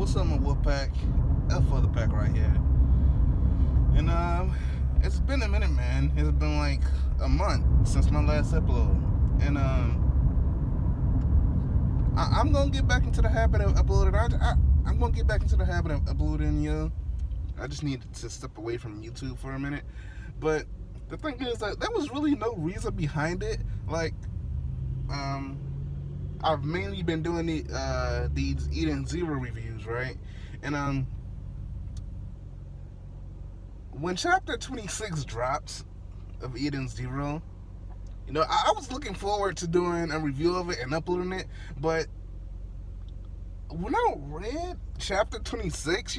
what's up, my Wolfpack? F for the pack right here. And it's been a minute, man. It's been like a month since my last upload, and I'm gonna get back into the habit of uploading. I'm gonna get back into the habit of uploading. I just need to step away from YouTube for a minute. But the thing is that there was really no reason behind it. Like, I've mainly been doing these Eden Zero reviews, right? And when chapter 26 drops of Eden Zero, I was looking forward to doing a review of it and uploading it, but when I read chapter 26,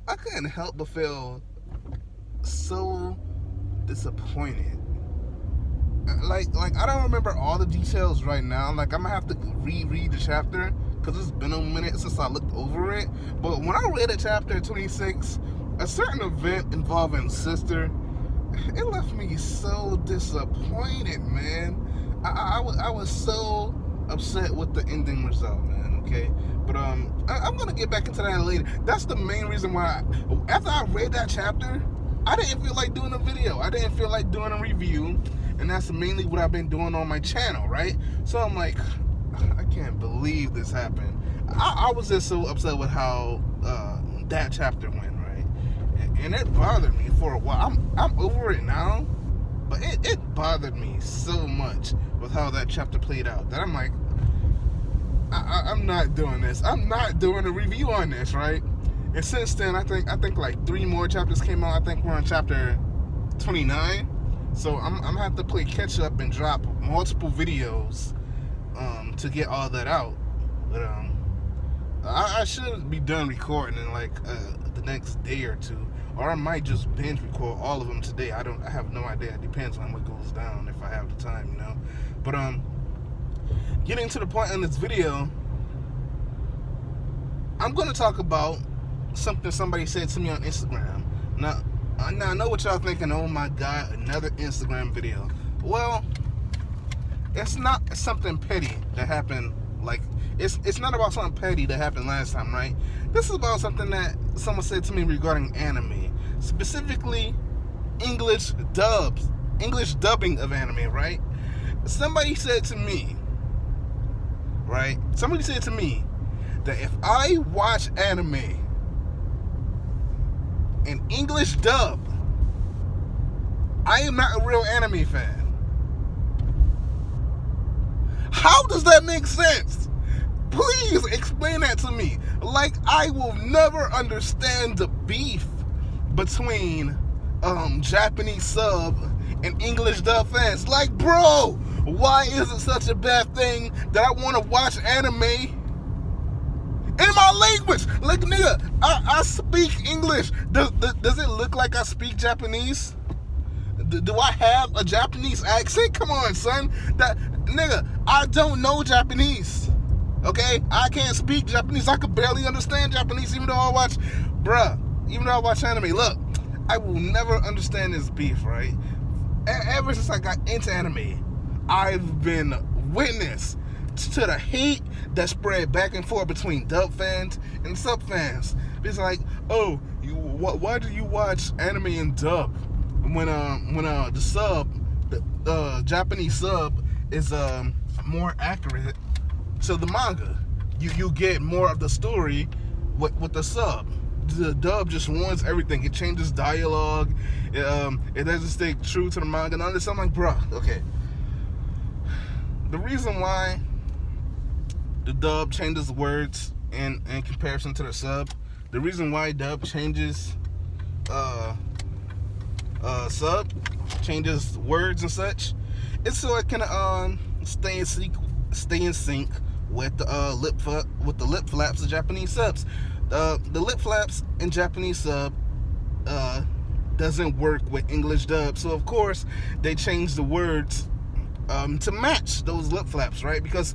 I couldn't help but feel so disappointed. Like I don't remember all the details right now. Like, I'm gonna have to reread the chapter because it's been a minute since I looked over it. But when I read it, chapter 26, a certain event involving Sister, it left me so disappointed, man. I was so upset with the ending result, man. Okay, but I'm gonna get back into that later. That's the main reason why. After I read that chapter, I didn't feel like doing a video. I didn't feel like doing a review. And that's mainly what I've been doing on my channel, right? So I'm like, I can't believe this happened. I was just so upset with how that chapter went, right? And it bothered me for a while. I'm over it now, but it bothered me so much with how that chapter played out that I'm like, I'm not doing this. I'm not doing a review on this, right? And since then, I think like 3 more chapters came out. I think we're on chapter 29. So I'm gonna have to play catch up and drop multiple videos to get all that out. But I should be done recording in like the next day or two, or I might just binge record all of them today. I have no idea. It depends on what goes down, if I have the time, But getting to the point in this video, I'm gonna talk about something somebody said to me on Instagram. Now I know what y'all thinking. Oh my God, another Instagram video. Well, it's not something petty that happened. Like, it's not about something petty that happened last time, right? This is about something that someone said to me regarding anime, specifically English dubbing of anime, right? Somebody said to me that if I watch anime in English dub, I am not a real anime fan. How does that make sense? Please explain that to me. Like, I will never understand the beef between Japanese sub and English dub fans. Like, bro, why is it such a bad thing that I want to watch anime in my language? Like, nigga, I speak English. Does it look like I speak Japanese? Do I have a Japanese accent? Come on, son. Nigga, I don't know Japanese. Okay? I can't speak Japanese. I could barely understand Japanese even though I watch anime. Look, I will never understand this beef, right? Ever since I got into anime, I've been witness to the hate that spread back and forth between dub fans and sub fans. It's like, oh, why do you watch anime in dub when the sub, the Japanese sub is more accurate to the manga? You get more of the story with the sub. The dub just ruins everything. It changes dialogue. It doesn't stay true to the manga. And all this, I'm like, bro, okay. The reason why the dub changes words in comparison to the sub, the reason why dub changes sub changes words and such, it's so it can stay in sync with the lip flaps of Japanese subs. The lip flaps in Japanese sub doesn't work with English dub, so of course they change the words to match those lip flaps, right? Because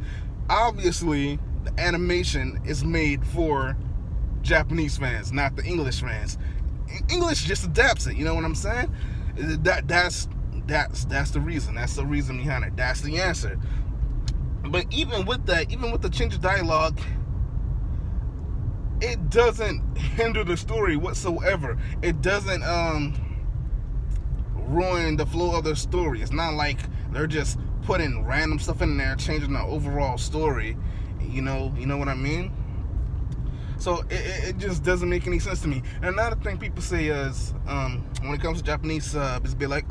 obviously the animation is made for Japanese fans, not the English fans. English just adapts it, you know what I'm saying? That's the reason. That's the reason behind it. That's the answer. But even with that, even with the change of dialogue, it doesn't hinder the story whatsoever. It doesn't ruin the flow of the story. It's not like they're just putting random stuff in there, changing the overall story. You know what I mean? So it just doesn't make any sense to me. And another thing people say is, when it comes to Japanese sub, is be like,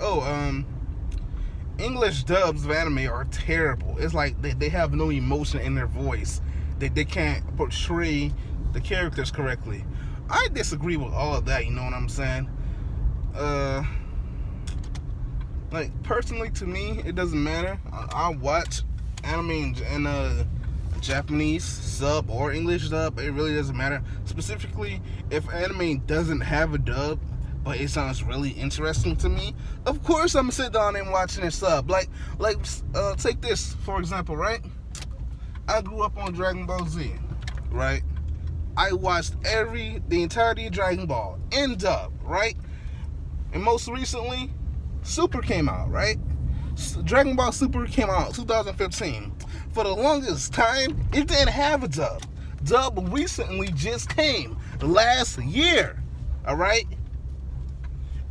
English dubs of anime are terrible. It's like they have no emotion in their voice. They can't portray the characters correctly. I disagree with all of that, you know what I'm saying? Like, personally, to me, it doesn't matter. I watch anime in Japanese sub or English dub. It really doesn't matter. Specifically, if anime doesn't have a dub, but it sounds really interesting to me, of course I'm gonna sit down and watch it in sub. Like, take this for example, right? I grew up on Dragon Ball Z, right? I watched the entirety of Dragon Ball in dub, right? And most recently, Super came out, right? Dragon Ball Super came out 2015. For the longest time, it didn't have a dub. Dub recently just came last year, all right?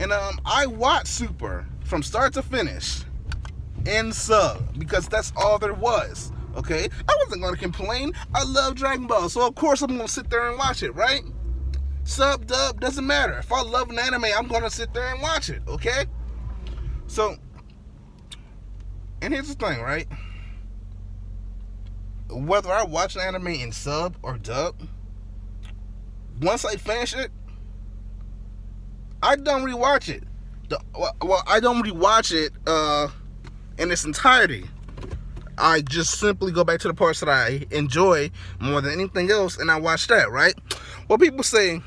And I watched Super from start to finish in sub because that's all there was, okay? I wasn't gonna complain. I love Dragon Ball, so of course I'm gonna sit there and watch it, right? Sub, dub, doesn't matter. If I love an anime, I'm gonna sit there and watch it, okay? So, and here's the thing, right? Whether I watch an anime in sub or dub, once I finish it, I don't rewatch it. I don't rewatch it in its entirety. I just simply go back to the parts that I enjoy more than anything else, and I watch that, right? Well, people say,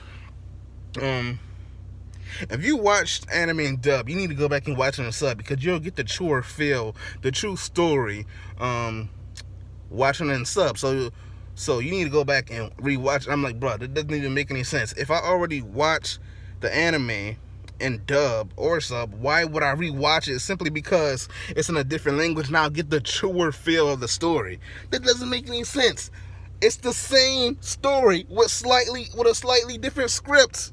if you watched anime in dub, you need to go back and watch it in sub because you'll get the truer feel, the true story, watching it in sub. So you need to go back and rewatch it. I'm like, bro, that doesn't even make any sense. If I already watched the anime in dub or sub, why would I rewatch it simply because it's in a different language? Now get the truer feel of the story. That doesn't make any sense. It's the same story with a slightly different script.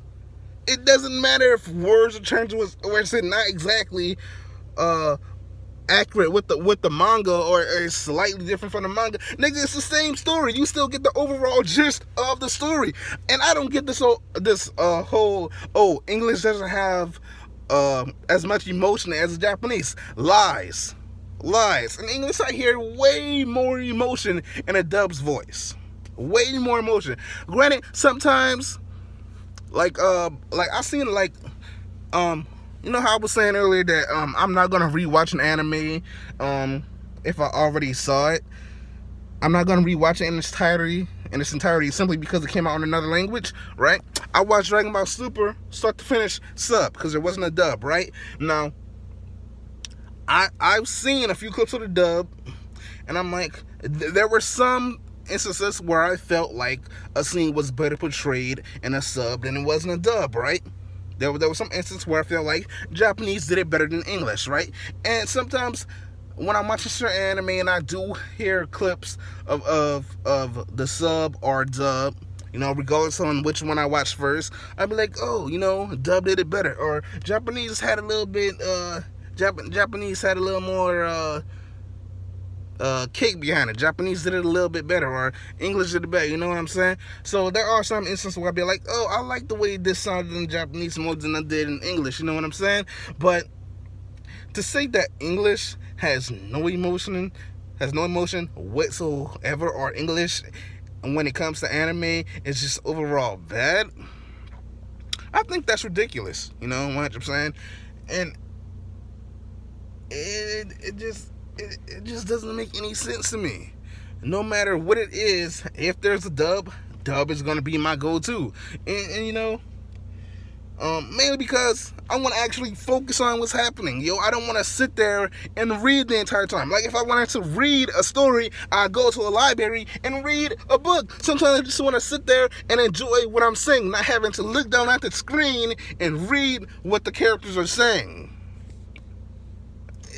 It doesn't matter if words are changed or it's not exactly accurate with the manga, or it's slightly different from the manga. Nigga, it's the same story. You still get the overall gist of the story. And I don't get this whole English doesn't have as much emotion as Japanese. Lies. In English, I hear way more emotion in a dub's voice. Way more emotion. Granted, sometimes, like I seen you know how I was saying earlier that I'm not gonna rewatch an anime if I already saw it. I'm not gonna rewatch it in its entirety simply because it came out in another language, right? I watched Dragon Ball Super start to finish sub because there wasn't a dub, right? Now, I've seen a few clips of the dub, and I'm like, there were some instances where I felt like a scene was better portrayed in a sub than it was in a dub, right? There was some instances where I feel like Japanese did it better than English, right? And sometimes when I'm watching certain anime and I do hear clips of the sub or dub, you know, regardless on which one I watch first, I'd be like, oh, you know, dub did it better, or Japanese had a little bit, Japanese had a little more kick behind it. Japanese did it a little bit better, or English did it better, you know what I'm saying? So there are some instances where I'll be like, oh, I like the way this sounded in Japanese more than I did in English, you know what I'm saying? But to say that English has no emotion whatsoever, or English, when it comes to anime, is just overall bad, I think that's ridiculous, you know, 100%. And it just doesn't make any sense to me. No matter what it is, if there's a dub is gonna be my go-to. And you know, mainly because I want to actually focus on what's happening. I don't want to sit there and read the entire time. Like, if I wanted to read a story, I go to a library and read a book. Sometimes I just want to sit there and enjoy what I'm saying, not having to look down at the screen and read what the characters are saying.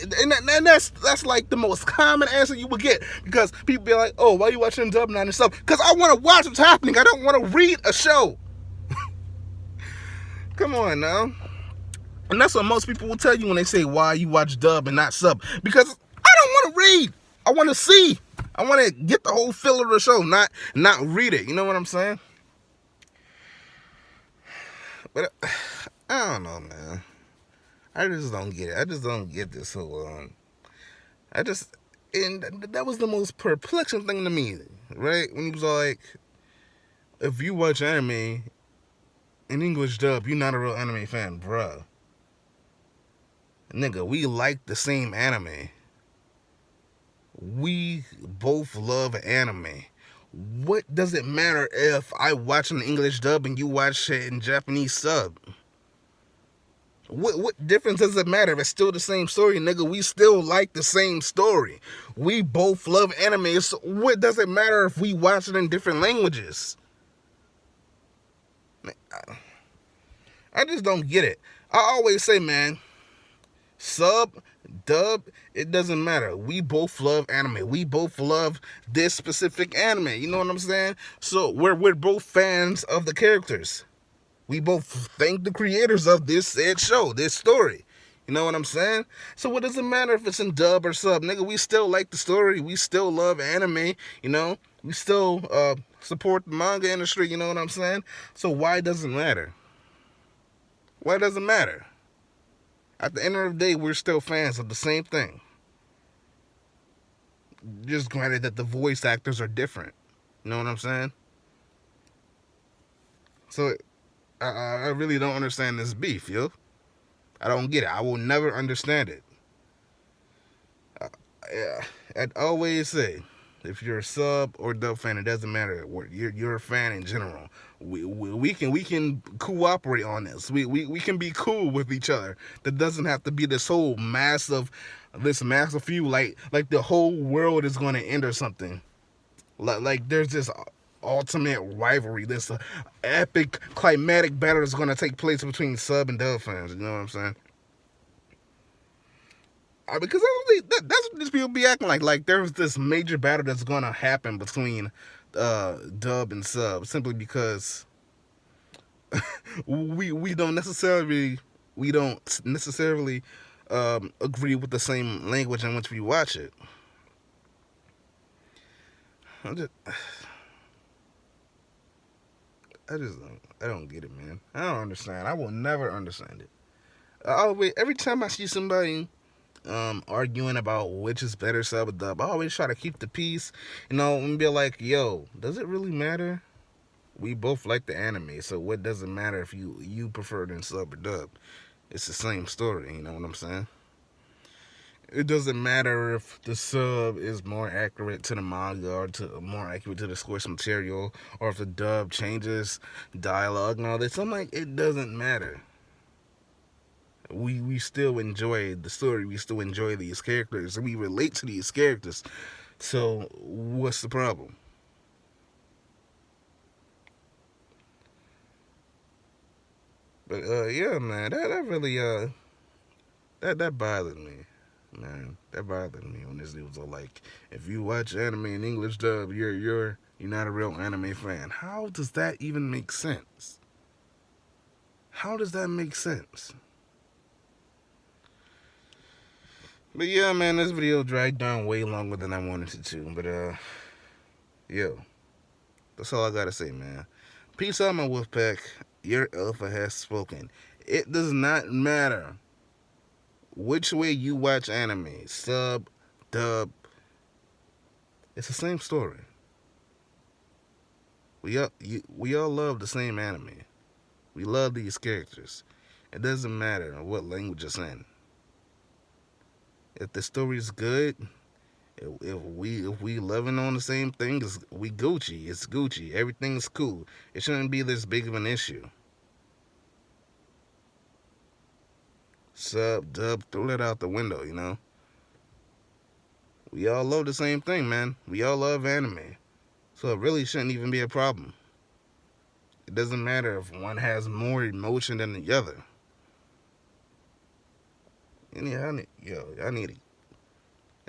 And that's like the most common answer you would get, because people be like, "Oh, why are you watching dub now and stuff?" Because I want to watch what's happening. I don't want to read a show. Come on now. And that's what most people will tell you when they say, "Why you watch dub and not sub?" Because I don't want to read. I want to see. I want to get the whole feel of the show, not read it. You know what I'm saying? But I don't know, man. I just don't get it. I just don't get this whole. I just, and that was the most perplexing thing to me, right? When he was all like, "If you watch anime in English dub, you're not a real anime fan, bruh." Nigga, we like the same anime. We both love anime. What does it matter if I watch an English dub and you watch it in Japanese sub? What difference does it matter if it's still the same story, nigga? We still like the same story. We both love anime, so what does it matter if we watch it in different languages? I just don't get it. I always say, man, sub, dub, it doesn't matter. We both love anime. We both love this specific anime. You know what I'm saying? So we're both fans of the characters. We both thank the creators of this said show, this story. You know what I'm saying? So what does it matter if it's in dub or sub? Nigga, we still like the story. We still love anime, you know? We still support the manga industry, you know what I'm saying? So why does it matter? Why does it matter? At the end of the day, we're still fans of the same thing. Just granted that the voice actors are different. You know what I'm saying? So I really don't understand this beef, yo. I don't get it. I will never understand it. I'd always say, if you're a sub or dub fan, it doesn't matter. You're a fan in general. We can cooperate on this. We can be cool with each other. That doesn't have to be this whole massive feud. Like the whole world is going to end or something. Like there's this ultimate rivalry, this epic climatic battle that's going to take place between sub and dub fans. You know what I'm saying? Because that's what these people be acting like. Like there's this major battle that's going to happen between dub and sub, simply because we don't necessarily agree with the same language in which we watch it. I don't get it, man. I don't understand. I will never understand it. Every time I see somebody arguing about which is better, sub or dub, I always try to keep the peace, you know, and be like, yo, does it really matter? We both like the anime, so what does it matter if you prefer it in sub or dub? It's the same story, you know what I'm saying? It doesn't matter if the sub is more accurate to the manga or more accurate to the source material, or if the dub changes dialogue and all this. I'm like, it doesn't matter. We still enjoy the story. We still enjoy these characters, and we relate to these characters. So what's the problem? But yeah, man, that really that bothered me, man. That bothered me when this dude was all like, "If you watch anime in English dub, you're not a real anime fan." How does that even make sense? How does that make sense? But yeah, man, this video dragged down way longer than I wanted it to. But yo, that's all I gotta say, man. Peace out, my Wolfpack. Your alpha has spoken. It does not matter which way you watch anime, sub, dub. It's the same story. We all love the same anime. We love these characters. It doesn't matter what language it's in. If the story is good, if we loving on the same thing, we Gucci. It's Gucci. Everything's cool. It shouldn't be this big of an issue. Sub, dub, throw that out the window, you know? We all love the same thing, man. We all love anime. So it really shouldn't even be a problem. It doesn't matter if one has more emotion than the other. I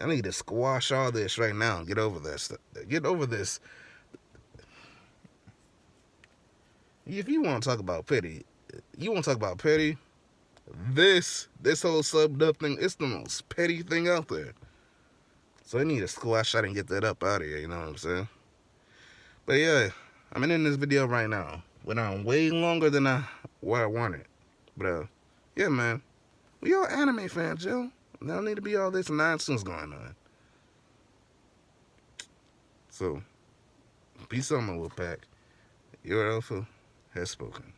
need to squash all this right now and get over this. Get over this. If you want to talk about petty, this whole sub dub thing, it's the most petty thing out there. So I need to squash that and get that up out of here, you know what I'm saying? But yeah, I'm in this video right now. Went on way longer than I wanted. But yeah, man. We all anime fans, yo. There don't need to be all this nonsense going on. So, peace out, my little pack. Your alpha has spoken.